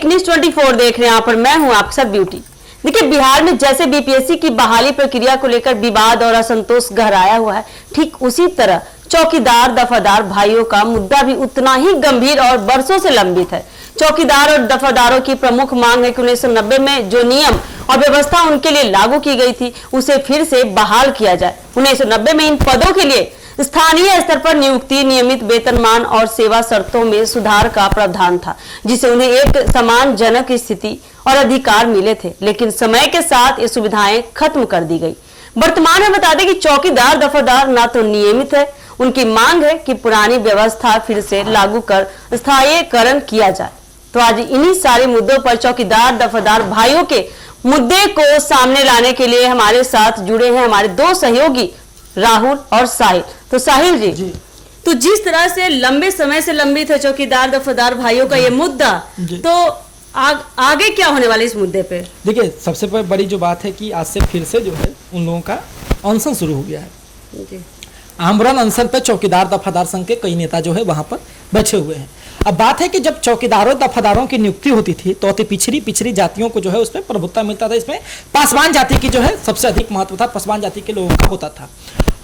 एक न्यूज़ 24 देख रहे हैं। यहाँ पर मैं हूँ आपके साथ ब्यूटी। देखिए, बिहार में जैसे बीपीएससी की बहाली प्रक्रिया को लेकर विवाद और असंतोष गहराया हुआ है, ठीक उसी तरह चौकीदार दफादार भाइयों का मुद्दा भी उतना ही गंभीर और बरसों से लंबित है। चौकीदार और दफादारों की प्रमुख मांग है कि 1990 में जो नियम और व्यवस्था उनके लिए लागू की गई थी, उसे फिर से बहाल किया जाए। 1990 में इन पदों के लिए स्थानीय स्तर पर नियुक्ति, नियमित वेतनमान और सेवा शर्तों में सुधार का प्रावधान था, जिससे उन्हें एक सम्मानजनक स्थिति और अधिकार मिले थे। लेकिन समय के साथ ये सुविधाएं खत्म कर दी गई। वर्तमान में बता दें कि चौकीदार दफादार ना तो नियमित है, उनकी मांग है कि पुरानी व्यवस्था फिर से लागू कर स्थायीकरण किया जाए। तो आज इन्हीं सारे मुद्दों पर चौकीदार दफादार भाइयों के मुद्दे को सामने लाने के लिए हमारे साथ जुड़े हैं हमारे दो सहयोगी राहुल और साहिल। तो साहिल जी, तो जिस तरह से लंबे समय से लंबित है चौकीदार दफादार भाइयों का ये मुद्दा, तो आगे क्या होने वाला इस मुद्दे पे? देखिए, सबसे बड़ी जो बात है कि आज से फिर से जो है उन लोगों का अनशन शुरू हो गया है। आमरण अनशन पे चौकीदार दफादार संघ के कई नेता जो है वहां पर बैठे हुए हैं। अब बात है कि जब चौकीदारों दफादारों की नियुक्ति होती थी तो अति पिछड़ी जातियों को जो है उसमें प्रभुत्व मिलता था। इसमें पासवान जाति की जो है सबसे अधिक महत्व था, पासवान जाति के लोगों का होता था।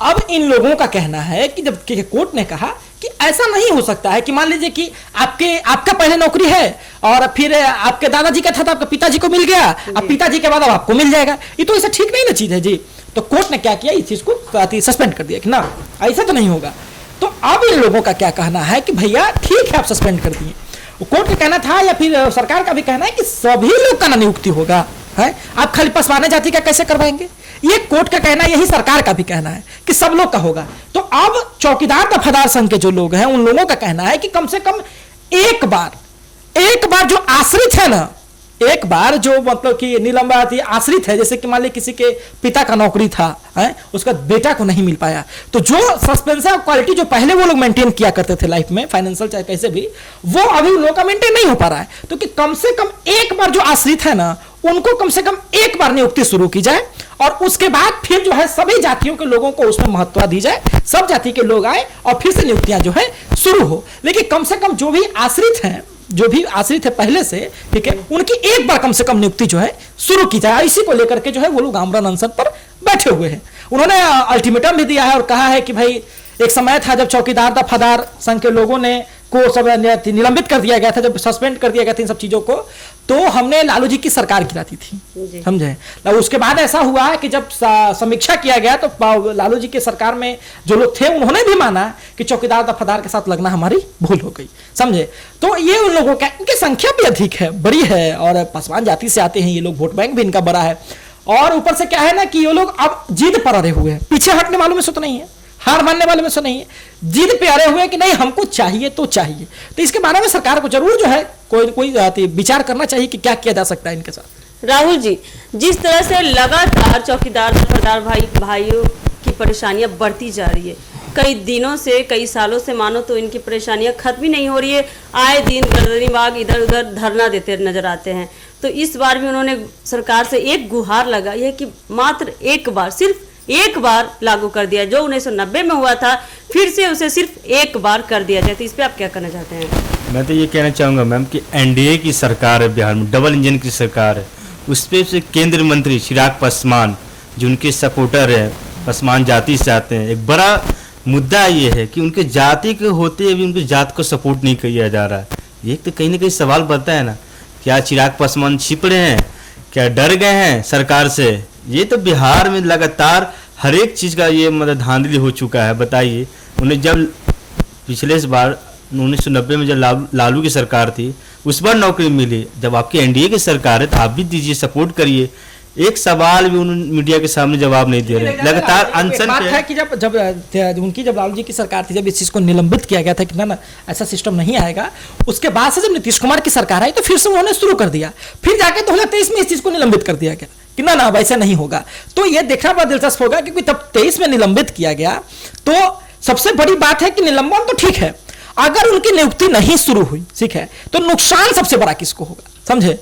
अब इन लोगों का कहना है कि जब कोर्ट ने कहा कि ऐसा नहीं हो सकता है कि मान लीजिए कि आपका पहले नौकरी है और फिर आपके दादाजी का था तो आपके पिताजी को मिल गया, अब पिताजी के बाद अब आपको मिल जाएगा, ये तो ऐसा ठीक नहीं ना चीज है जी। तो कोर्ट ने क्या किया, इस चीज को सस्पेंड कर दिया कि ना ऐसा तो नहीं होगा। तो अब इन लोगों का क्या कहना है कि भैया ठीक है आप सस्पेंड कर दिए। कोर्ट का कहना था या फिर सरकार का भी कहना है कि सभी लोग का ना नियुक्ति होगा, है आप खाली पसवाने जाति का कैसे करवाएंगे। ये कोर्ट का कहना है, यही सरकार का भी कहना है कि सब लोग का होगा। तो अब चौकीदार दफादार संघ के जो लोग हैं उन लोगों का कहना है कि कम से कम एक बार जो आश्रित है ना, एक बार जो मतलब कि निलंबित आश्रित है, जैसे कि मान लीजिए किसी के पिता का नौकरी था, है उसका बेटा को नहीं मिल पाया, तो जो सस्पेंशन क्वालिटी जो पहले वो लोग मेंटेन किया करते थे लाइफ में, फाइनेंशियल चाहे कैसे भी, वो अभी उन लोगों का मेंटेन नहीं हो पा रहा है। तो कि कम से कम एक बार जो आश्रित है ना, उनको कम से कम एक बार नियुक्ति शुरू की जाए और उसके बाद फिर जो है सभी जातियों के लोगों को उसमें महत्व दी जाए, सब जाति के लोग आए और फिर से नियुक्तियां जो है शुरू हो। लेकिन कम से कम जो भी आश्रित है पहले से, ठीक है, उनकी एक बार कम से कम नियुक्ति जो है शुरू की जाए। इसी को लेकर के जो है वो लोग आमरण अनशन पर बैठे हुए हैं। उन्होंने अल्टीमेटम भी दिया है और कहा है कि भाई एक समय था जब चौकीदार दफादार संघ के लोगों ने को सब निलंबित कर दिया गया था, जब सस्पेंड कर दिया गया था इन सब चीजों को, तो हमने लालू जी की सरकार गिराती थी, समझे। उसके बाद ऐसा हुआ कि जब समीक्षा किया गया तो लालू जी की सरकार में जो लोग थे उन्होंने भी माना कि चौकीदार दफादार के साथ लगना हमारी भूल हो गई, समझे। तो ये उन लोगों का, इनकी संख्या भी अधिक है, बड़ी है और पासवान जाति से आते हैं ये लोग, वोट बैंक भी इनका बड़ा है। और ऊपर से क्या है ना कि ये लोग अब जिद पर अड़े हुए हैं, पीछे हटने वालों में से तो नहीं है, हार मानने वाले में से नहीं है, जिद पे अड़े हुए कि नहीं हमको चाहिए तो चाहिए। तो इसके बारे में सरकार को जरूर जो है कोई विचार करना चाहिए कि क्या किया जा सकता है इनके साथ। राहुल जी, जिस तरह से लगातार चौकीदार दफादार भाइयों की परेशानियां बढ़ती जा रही है, कई दिनों से कई सालों से मानो तो इनकी परेशानियां खत्म ही नहीं हो रही है। आए दिन गर्दनीबाग इधर उधर धरना देते नजर आते हैं। तो इस बार भी उन्होंने सरकार से एक गुहार लगाई है कि मात्र एक बार, सिर्फ एक बार लागू कर दिया, जो 1990 में हुआ था फिर से उसे सिर्फ एक बार कर दिया जाए। तो इस पे आप क्या कहना चाहते हैं? मैं तो ये कहना चाहूँगा मैम कि एनडीए की सरकार है बिहार में, डबल इंजन की सरकार है, उस पर से केंद्रीय मंत्री चिराग पासवान जो उनके सपोर्टर है, पासवान जाति से आते हैं, एक बड़ा मुद्दा ये है कि उनके जाति के होते हुए उनकी जात को सपोर्ट नहीं किया जा रहा है। ये तो कहीं ना कहीं सवाल बनता है ना, क्या चिराग पासवान छिप रहे हैं, क्या डर गए हैं सरकार से? ये तो बिहार में लगातार हर एक चीज़ का ये मतलब धांधली हो चुका है। बताइए, उन्हें जब पिछले बार 1990 में जब लालू की सरकार थी उस बार नौकरी मिली, जब आपकी एनडीए की सरकार है तो आप भी दीजिए, सपोर्ट करिए। एक सवाल भी उन्होंने मीडिया के सामने जवाब नहीं दे रहे, लगातार अनशन बात है कि जब लालू जी की सरकार थी, जब इस चीज को निलंबित किया गया था कि ना ऐसा सिस्टम नहीं आएगा, उसके बाद से जब नीतीश कुमार की सरकार आई तो फिर से उन्होंने शुरू कर दिया, फिर जाके 2023 में इस चीज को निलंबित कर दिया गया कि ना वैसा नहीं होगा। तो ये देखना बड़ा दिलचस्प होगा क्योंकि तब 23 में निलंबित किया गया। तो सबसे बड़ी बात है कि निलंबन तो ठीक है, अगर उनकी नियुक्ति नहीं शुरू हुई, ठीक है, तो नुकसान सबसे बड़ा किसको होगा, समझे,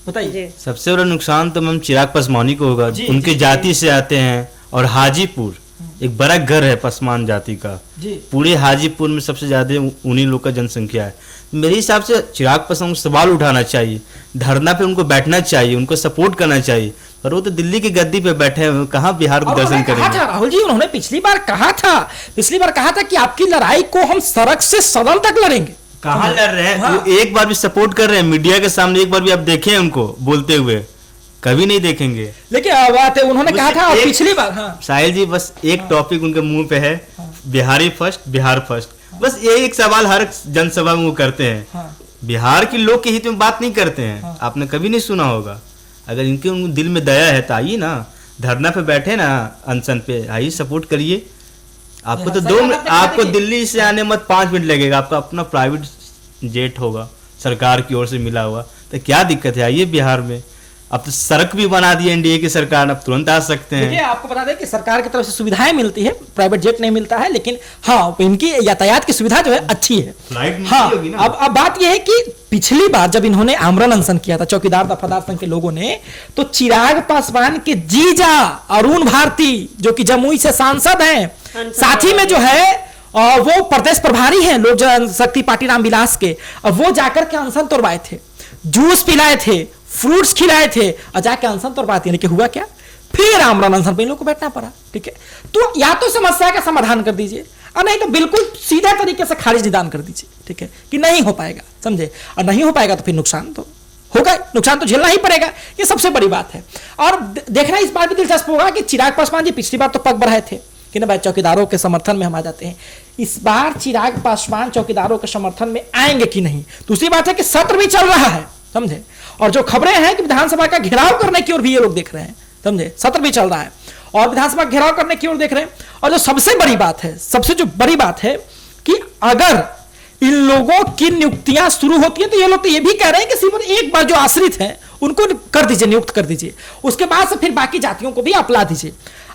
बताइए। सबसे बड़ा नुकसान तो मैम चिराग पासवानी को होगा, उनके जाति से आते हैं और हाजीपुर एक बड़ा घर है पसमान जाति का, जी पूरे हाजीपुर में सबसे ज्यादा उन्हीं लोग का जनसंख्या है। मेरे हिसाब से चिराग पासवान को सवाल उठाना चाहिए, धरना पे उनको बैठना चाहिए, उनको सपोर्ट करना चाहिए, पर वो तो दिल्ली की गद्दी पे बैठे हैं, कहाँ बिहार को दर्शन कहा करेंगे। था राहुल जी, उन्होंने पिछली बार कहा था कि आपकी लड़ाई को हम सड़क से सदन तक लड़ेंगे। कहाँ लड़ रहे हैं? हाँ। वो एक बार भी सपोर्ट कर रहे हैं मीडिया के सामने, एक बार भी आप देखें उनको बोलते हुए? कभी नहीं देखेंगे। लेकिन बात है, उन्होंने कहा था पिछली बार। हाँ साहिल जी, बस एक टॉपिक उनके मुंह पे है, बिहारी फर्स्ट, बिहार फर्स्ट, बस ये एक सवाल हर जनसभा में वो करते हैं। हाँ। बिहार के लोग के हित में बात नहीं करते हैं। आपने कभी नहीं सुना होगा। अगर इनके उन दिल में दया है तो आइए ना, धरना पे बैठे ना, अनशन पे आइए, सपोर्ट करिए। आपको तो आपको दिल्ली से आने मत 5 मिनट लगेगा, आपका अपना प्राइवेट जेट होगा, सरकार की ओर से मिला हुआ, तो क्या दिक्कत है? आइए बिहार में। अब तो सड़क भी बना दी एनडीए की सरकार, अब तुरंत आ सकते हैं। देखिए, आपको बता दें कि सरकार की तरफ से सुविधाएं मिलती है, प्राइवेट जेट नहीं मिलता है, लेकिन हाँ इनकी यातायात की सुविधा जो है अच्छी है। हाँ, होगी ना। अब बात यह है कि पिछली बार जब इन्होंने आमरण अनशन किया था चौकीदार दफादार संघ के लोगों ने, तो चिराग पासवान के जीजा अरुण भारती जो कि जमुई से सांसद हैं, साथ ही में जो है वो प्रदेश प्रभारी हैं लोक जनशक्ति पार्टी रामविलास के, अब वो जाकर के अनशन तोड़वाए थे, जूस पिलाए थे, फ्रूट्स खिलाए थे, और जाके अनशन तोड़वाते हैं। लेकिन हुआ क्या? फिर आमरण अनशन पे इन लोगों को बैठना पड़ा। ठीक है, तो या तो समस्या का समाधान कर दीजिए, और नहीं तो बिल्कुल सीधा तरीके से खारिज निदान कर दीजिए। ठीक है, कि नहीं हो पाएगा, समझे? और नहीं हो पाएगा तो फिर नुकसान तो होगा, नुकसान तो झेलना ही पड़ेगा, ये सबसे बड़ी बात है। और देखना इस बात भी दिलचस्प होगा कि चिराग पासवान जी पिछली बार तो पग बढ़ाए थे कि ना भाई चौकीदारों के समर्थन में हम आ जाते हैं, इस बार चिराग पासवान चौकीदारों के समर्थन में आएंगे कि नहीं। दूसरी बात है कि सत्र भी चल रहा है, समझे, और जो खबरें हैं कि विधानसभा का घेराव करने की ओर भी ये लोग देख रहे हैं, समझे, सत्र भी चल रहा है और विधानसभा का घेराव करने की ओर देख रहे हैं। और जो सबसे बड़ी बात है, सबसे जो बड़ी बात है कि अगर इन लोगों की नियुक्तियां शुरू होती हैं तो ये लोग तो ये भी कह रहे हैं कि सिर्फ एक बार जो आश्रित हैं उनको कर दीजिए, नियुक्त कर दीजिए, उसके बाद से फिर बाकी जातियों को भी अपला दीजिए।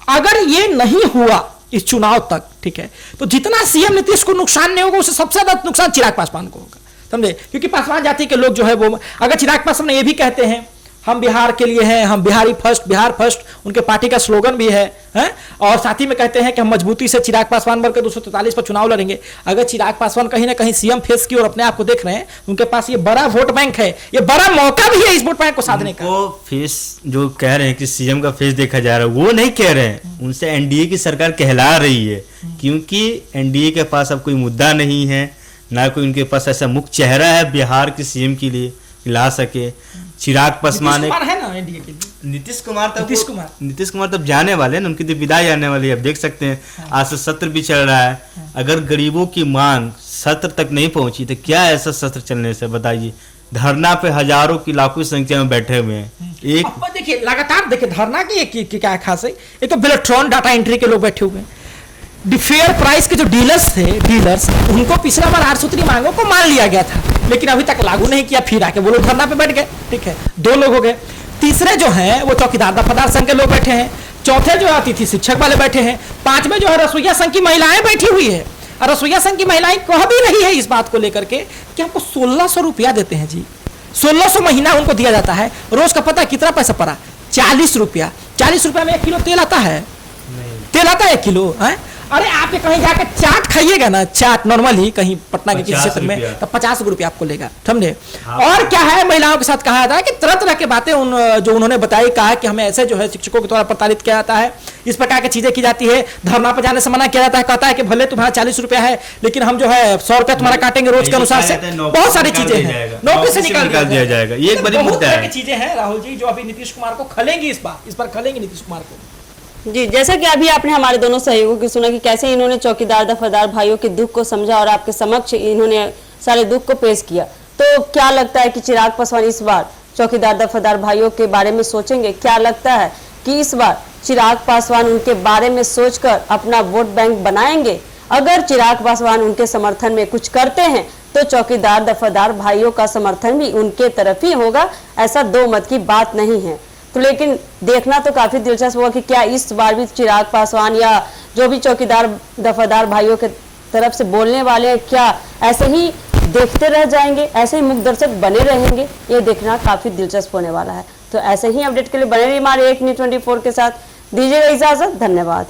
अगर ये नहीं हुआ इस चुनाव तक, ठीक है, तो जितना सीएम नीतीश को नुकसान नहीं होगा, उससे सबसे ज्यादा नुकसान चिराग पासवान को होगा, समझे, क्योंकि पासवान जाति के लोग जो है वो, अगर चिराग पासवान ये भी कहते हैं हम बिहार के लिए हैं, हम बिहारी फर्स्ट, बिहार फर्स्ट, उनके पार्टी का स्लोगन भी है, और साथ ही में कहते हैं कि हम मजबूती से चिराग पासवान बढ़कर 243 पर चुनाव लड़ेंगे। अगर चिराग पासवान कहीं ना कहीं सीएम फेस की ओर अपने आप को देख रहे हैं, उनके पास ये बड़ा वोट बैंक है, ये बड़ा मौका भी है इस वोट बैंक को साधने का। वो फेस जो कह रहे हैं कि सीएम का फेस देखा जा रहा है, वो नहीं कह रहे हैं, उनसे एनडीए की सरकार कहला रही है, क्योंकि एनडीए के पास अब कोई मुद्दा नहीं है, ना कोई उनके पास ऐसा मुख्य चेहरा है बिहार के सीएम के लिए ला सके। चिराग पासवान है ना एनडीए के लिए, नीतीश कुमार तब जाने वाले हैं, उनकी तो विदाई आने वाली है। अब देख सकते हैं, आज से सत्र भी चल रहा है, अगर गरीबों की मांग सत्र तक नहीं पहुंची तो क्या ऐसा सत्र चलने से, बताइए। धरना पे हजारों की लाखों की संख्या में बैठे हुए हैं। एक देखिए लगातार देखिए धरना की क्या खास है, एक तो बेलेट्रॉन डाटा एंट्री के लोग बैठे हुए हैं, डिफेयर प्राइस के जो डीलर्स उनको पिछला बार 8 सूत्री मांगों को मान लिया गया था, लेकिन अभी तक लागू नहीं किया, फिर आके वो लोग धरना पे बैठ गए। ठीक है, 2 लोग हो गए। तीसरे जो हैं वो चौकीदार दफादार संघ के लोग बैठे हैं, चौथे जो अतिथि शिक्षक वाले बैठे हैं, 5वें जो है रसोईया संघ की महिलाएं बैठी हुई है, और रसोईया संघ की महिलाएं कह भी रही है इस बात को लेकर के कि हमको 1600 रुपया देते हैं जी, 1600 महीना उनको दिया जाता है, रोज का पता कितना पैसा पड़ा? 40 रुपया। 40 रुपया में 1 किलो तेल आता है? तेल आता है 1 किलो है? अरे आप कहीं जाकर चाट खाइएगा ना, चाट नॉर्मली कहीं पटना के किसी क्षेत्र में, तो 50 रुपया आपको लेगा, समझे। और क्या है, महिलाओं के साथ कहा जाता है कि तरह तरह की बातें जो उन्होंने बताई, कहा कि हमें ऐसे जो है शिक्षकों के द्वारा प्रताड़ित किया जाता है, इस प्रकार की चीजें की जाती है, धरना पर जाने से मना किया जाता है, कहता है कि भले तुम्हारा 40 रुपया है लेकिन हम जो है 100 रुपया तुम्हारा काटेंगे रोज के अनुसार से। बहुत सारी चीजें हैं, नौकरी से निकाल दिया जाएगा, ये एक बड़ी मुद्दा है। चीजें हैं राहुल जी जो अभी नीतीश कुमार को खलेंगी, इस बार खलेंगी नीतीश कुमार को। जी, जैसा कि अभी आपने हमारे दोनों सहयोगों की सुना कि कैसे इन्होंने चौकीदार दफादार भाइयों के दुख को समझा और आपके समक्ष इन्होंने सारे दुख को पेश किया, तो क्या लगता है कि चिराग पासवान इस बार चौकीदार दफादार भाइयों के बारे में सोचेंगे? क्या लगता है कि इस बार चिराग पासवान उनके बारे में सोचकर अपना वोट बैंक बनाएंगे? अगर चिराग पासवान उनके समर्थन में कुछ करते हैं तो चौकीदार दफादार भाइयों का समर्थन भी उनके तरफ ही होगा, ऐसा 2 मत की बात नहीं है। तो लेकिन देखना तो काफी दिलचस्प होगा कि क्या इस बार भी चिराग पासवान या जो भी चौकीदार दफादार भाइयों के तरफ से बोलने वाले हैं, क्या ऐसे ही देखते रह जाएंगे, ऐसे ही मुख्य दर्शक बने रहेंगे? ये देखना काफी दिलचस्प होने वाला है। तो ऐसे ही अपडेट के लिए बने रहिए हमारे 1 न्यूज़ 24 के साथ। दीजिएगा इजाजत, धन्यवाद।